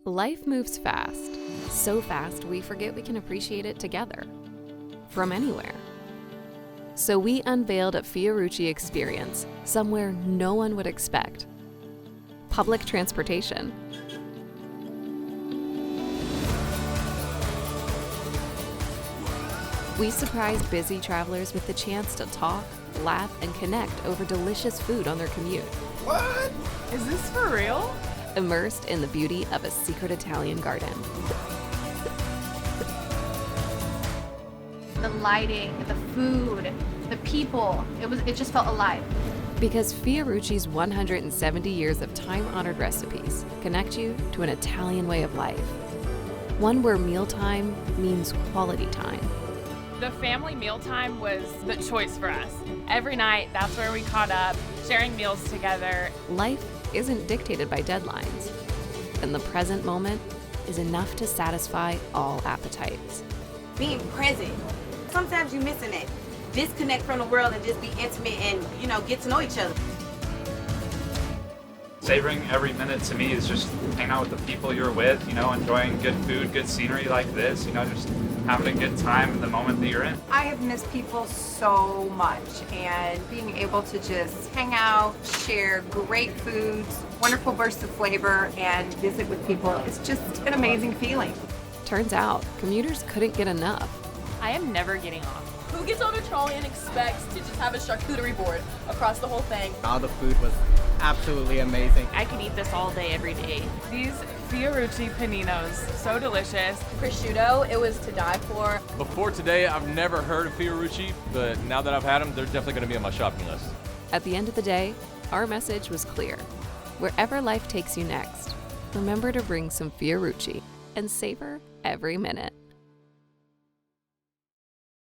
Life moves fast, so fast we forget we can appreciate it together, from anywhere. So we unveiled a Fiorucci experience, somewhere no one would expect. Public transportation. We surprise busy travelers with the chance to talk, laugh, and connect over delicious food on their commute. What? Is this for real? Immersed in the beauty of a secret Italian garden. The lighting, the food, the people, it just felt alive. Because Fiorucci's 170 years of time-honored recipes connect you to an Italian way of life. One where mealtime means quality time. The family mealtime was the choice for us. Every night, that's where we caught up, sharing meals together. Life isn't dictated by deadlines, and the present moment is enough to satisfy all appetites. Being present. Sometimes you're missing it. Disconnect from the world and just be intimate and, get to know each other. Savoring every minute to me is just hanging out with the people you're with, enjoying good food, good scenery like this, just having a good time in the moment that you're in. I have missed people so much, and being able to just hang out, share great foods, wonderful bursts of flavor, and visit with people is just an amazing feeling. Turns out, commuters couldn't get enough. I am never getting off. Who gets on a trolley and expects to just have a charcuterie board across the whole thing? All the food was absolutely amazing. I could eat this all day, every day. These Fiorucci paninos, so delicious. Prosciutto, it was to die for. Before today, I've never heard of Fiorucci, but now that I've had them, they're definitely going to be on my shopping list. At the end of the day, our message was clear. Wherever life takes you next, remember to bring some Fiorucci and savor every minute.